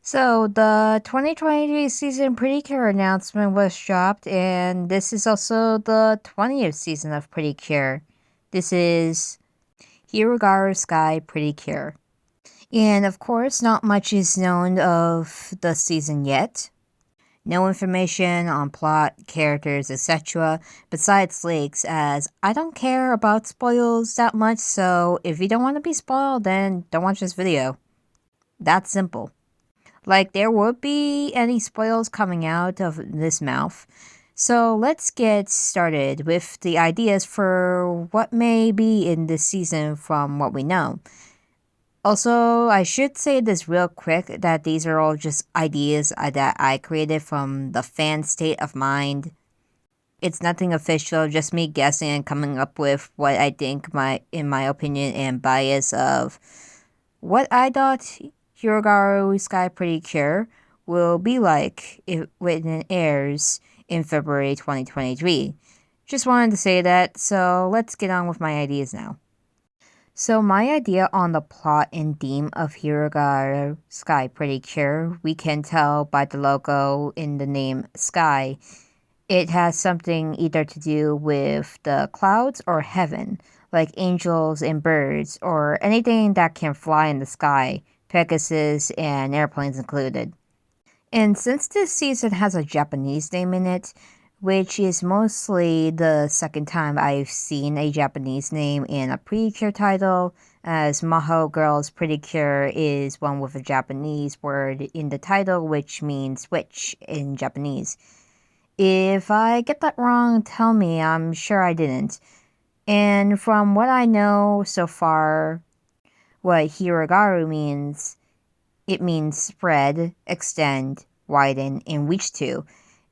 So the 2023 season Pretty Cure announcement was dropped, and this is also the 20th season of Pretty Cure. This is Hirogaru Sky Pretty Cure. And of course, not much is known of the season yet. No information on plot, characters, etc. besides leaks, as I don't care about spoils that much, so if you don't want to be spoiled, then don't watch this video. That's simple. Like, there would be any spoils coming out of this mouth. So let's get started with the ideas for what may be in this season from what we know. Also, I should say this real quick that these are all just ideas that I created from the fan state of mind. It's nothing official, just me guessing and coming up with what I think in my opinion and bias of what I thought Hirogaru Sky Pretty Cure will be like when it airs in February 2023. Just wanted to say that, so let's get on with my ideas now. So my idea on the plot and theme of Hirogaru Sky Pretty Cure, we can tell by the logo in the name Sky. It has something either to do with the clouds or heaven, like angels and birds, or anything that can fly in the sky, Pegasus and airplanes included. And since this season has a Japanese name in it, which is mostly the second time I've seen a Japanese name in a Pretty Cure title, as Maho Girl's Pretty Cure is one with a Japanese word in the title, which means witch in Japanese. If I get that wrong, tell me, I'm sure I didn't. And from what I know so far, what Hirogaru means, it means spread, extend, widen, and reach to.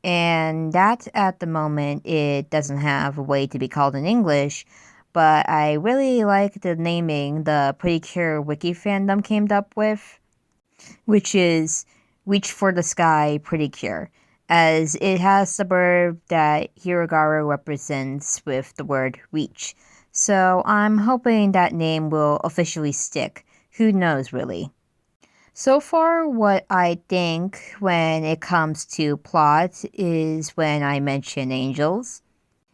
And that at the moment, it doesn't have a way to be called in English, but I really like the naming the Pretty Cure wiki fandom came up with, which is Reach for the Sky Pretty Cure, as it has the verb that Hirogaru represents with the word reach. So I'm hoping that name will officially stick. Who knows, really? So far, what I think when it comes to plot is when I mention angels.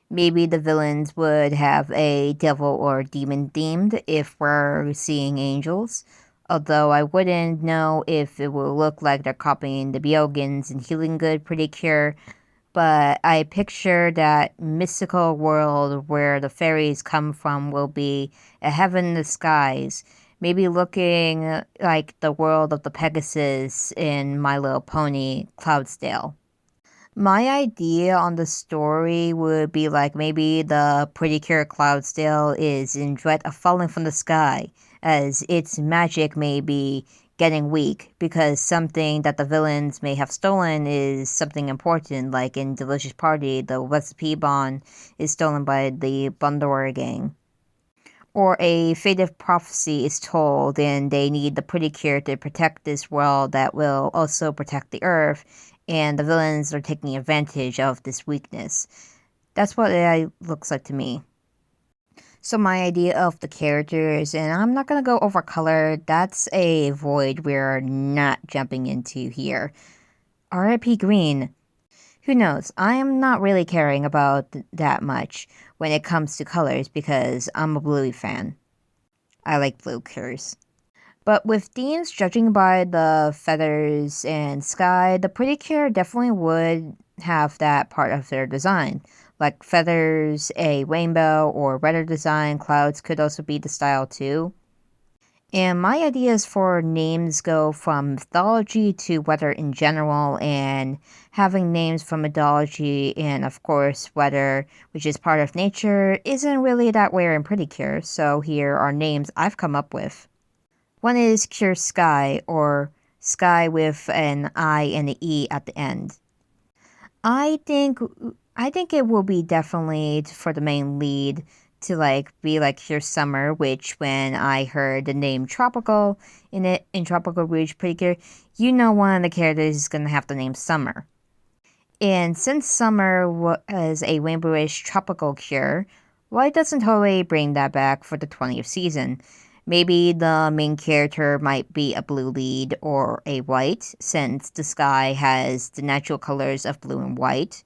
Maybe the villains would have a devil or demon themed if we're seeing angels. Although I wouldn't know if it will look like they're copying the Byogans and Healing Good Pretty Cure, but I picture that mystical world where the fairies come from will be a heaven in the skies, maybe looking like the world of the Pegasus in My Little Pony, Cloudsdale. My idea on the story would be like maybe the Pretty Cure Cloudsdale is in dread of falling from the sky, as its magic may be getting weak because something that the villains may have stolen is something important, like in Delicious Party, the recipe bond is stolen by the Bondora gang. Or a fated prophecy is told and they need the Pretty Cure to protect this world that will also protect the Earth, and the villains are taking advantage of this weakness. That's what it looks like to me. So my idea of the characters, and I'm not gonna go over color, that's a void we're not jumping into here. R.I.P. Green. Who knows? I am not really caring about that much when it comes to colors because I'm a Bluey fan. I like blue colors. But with themes judging by the feathers and sky, the Pretty Cure definitely would have that part of their design. Like feathers, a rainbow, or redder design, clouds could also be the style too. And my ideas for names go from mythology to weather in general, and having names from mythology and, of course, weather, which is part of nature, isn't really that rare in Pretty Cure, so here are names I've come up with. One is Cure Sky, or Sky with an I and an E at the end. I think it will be definitely for the main lead to be like Cure Summer, which when I heard the name Tropical in Tropical Rouge Pretty Cure, you know one of the characters is gonna have the name Summer. And since Summer was a rainbowish tropical cure, why doesn't Toei bring that back for the 20th season? Maybe the main character might be a blue lead or a white, since the sky has the natural colors of blue and white.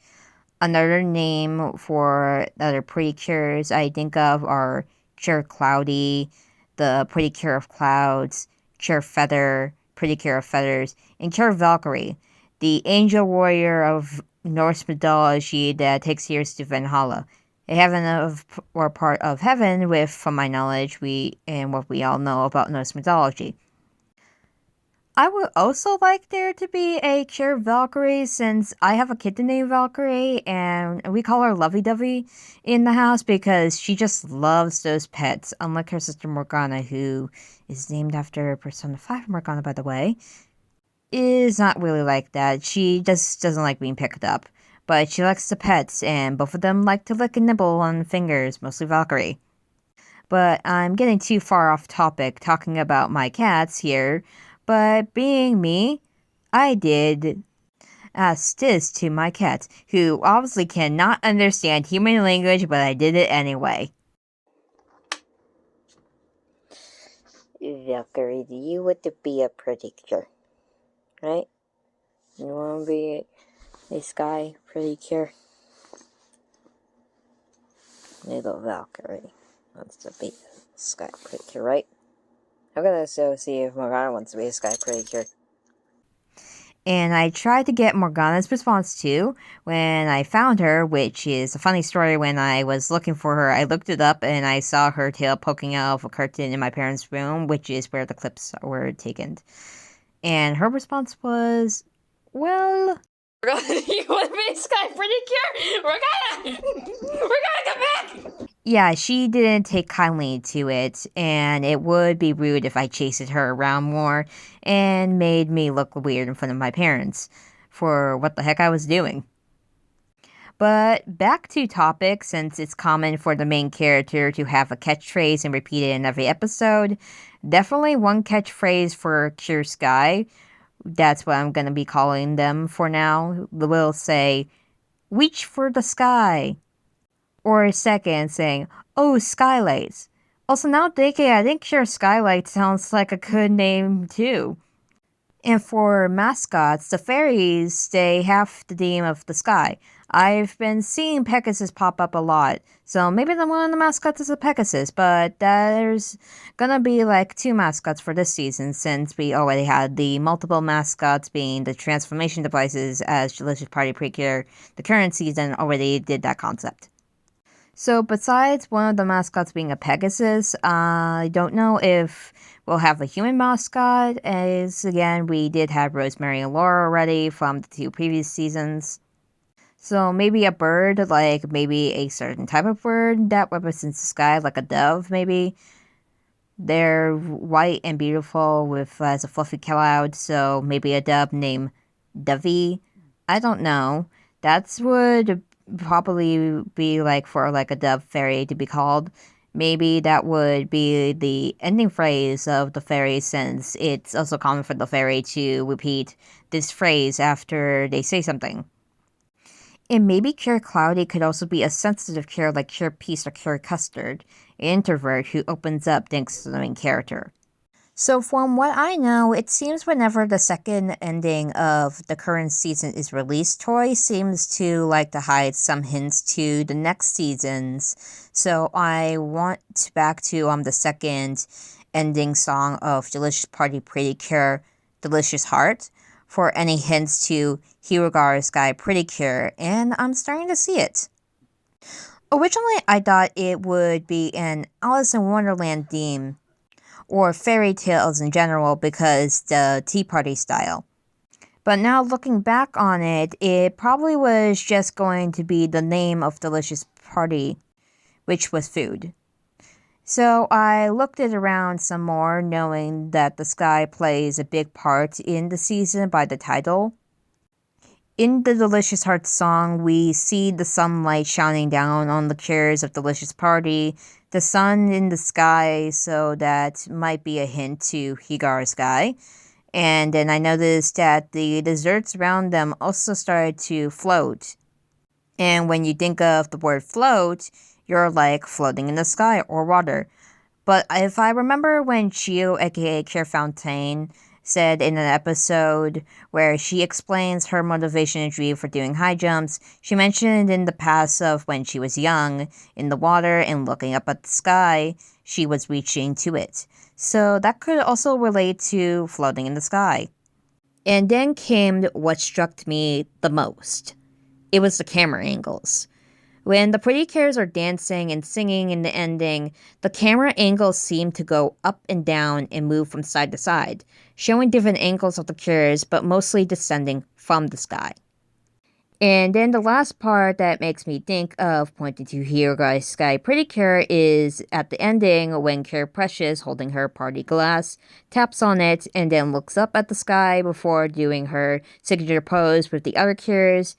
Another name for other pretty cures I think of are Cure Cloudy, the Pretty Cure of Clouds, Cure Feather, Pretty Cure of Feathers, and Cure Valkyrie, the angel warrior of Norse mythology that takes years to Valhalla. A heaven of or part of heaven with, from my knowledge, we and what we all know about Norse mythology. I would also like there to be a Cure Valkyrie since I have a kitten named Valkyrie and we call her Lovey Dovey in the house because she just loves those pets, unlike her sister Morgana, who is named after Persona 5 Morgana, by the way, is not really like that. She just doesn't like being picked up, but she likes the pets and both of them like to lick and nibble on fingers, mostly Valkyrie. But I'm getting too far off topic talking about my cats here. But being me, I did ask this to my cat, who obviously cannot understand human language, but I did it anyway. Valkyrie, do you want to be a pretty cure? Right? You want to be a sky pretty cure? Little Valkyrie wants to be a sky pretty cure, right? I'm gonna see if Morgana wants to be a sky pretty cure. And I tried to get Morgana's response too when I found her, which is a funny story. When I was looking for her, I looked it up and I saw her tail poking out of a curtain in my parents' room, which is where the clips were taken. And her response was, well... You want to be a sky pretty cure? We're gonna come back! Yeah, she didn't take kindly to it, and it would be rude if I chased her around more and made me look weird in front of my parents for what the heck I was doing. But back to topic, since it's common for the main character to have a catchphrase and repeat it in every episode, definitely one catchphrase for Cure Sky, that's what I'm going to be calling them for now, will say, reach for the sky. Or a second saying, oh, skylights. Also, now thinking, I think Cure Skylight sounds like a good name too. And for mascots, the fairies, they have the theme of the sky. I've been seeing Pegasus pop up a lot, so maybe one of the mascots is a Pegasus, but there's gonna be like 2 mascots for this season since we already had the multiple mascots being the transformation devices as Delicious Party Pretty Cure. The current season already did that concept. So besides one of the mascots being a Pegasus, I don't know if we'll have a human mascot, as again, we did have Rosemary and Laura already from the 2 previous seasons. So maybe a bird, like maybe a certain type of bird that represents the sky, like a dove maybe. They're white and beautiful with as a fluffy cloud, so maybe a dove named Dovey. I don't know. That would probably be like for like a dove fairy to be called. Maybe that would be the ending phrase of the fairy, since it's also common for the fairy to repeat this phrase after they say something. And maybe Cure Cloudy could also be a sensitive cure like Cure Peace or Cure Custard, an introvert who opens up thanks to the main character. So from what I know, it seems whenever the second ending of the current season is released, Toei seems to like to hide some hints to the next seasons. So I want back to the second ending song of Delicious Party Pretty Cure, Delicious Heart, for any hints to Hirogaru Sky Pretty Cure, and I'm starting to see it. Originally, I thought it would be an Alice in Wonderland theme, or fairy tales in general because the Tea Party style. But now looking back on it, it probably was just going to be the name of Delicious Party, which was food. So I looked it around some more, knowing that the sky plays a big part in the season by the title. In the Delicious Heart song, we see the sunlight shining down on the cures of Delicious Party, the sun in the sky, so that might be a hint to Hirogaru Sky. And then I noticed that the desserts around them also started to float. And when you think of the word float, you're like floating in the sky or water. But if I remember when Chio, aka Cure Fontaine, said in an episode where she explains her motivation and dream for doing high jumps, she mentioned in the past of when she was young, in the water and looking up at the sky, she was reaching to it. So that could also relate to floating in the sky. And then came what struck me the most. It was the camera angles. When the Pretty Cures are dancing and singing in the ending, the camera angles seem to go up and down and move from side to side, showing different angles of the Cures, but mostly descending from the sky. And then the last part that makes me think of pointing to Hirogaru Sky Pretty Cure is at the ending when Cure Precious, holding her party glass, taps on it and then looks up at the sky before doing her signature pose with the other Cures.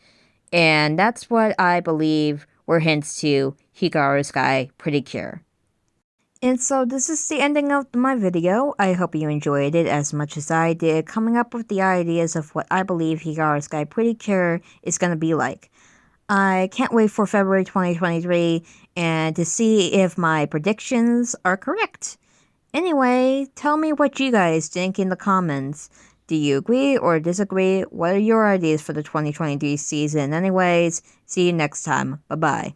And that's what I believe were hints to Hirogaru Sky Pretty Cure. And so this is the ending of my video. I hope you enjoyed it as much as I did, coming up with the ideas of what I believe Hirogaru Sky Pretty Cure is going to be like. I can't wait for February 2023 and to see if my predictions are correct. Anyway, tell me what you guys think in the comments. Do you agree or disagree? What are your ideas for the 2023 season? Anyways, see you next time. Bye-bye.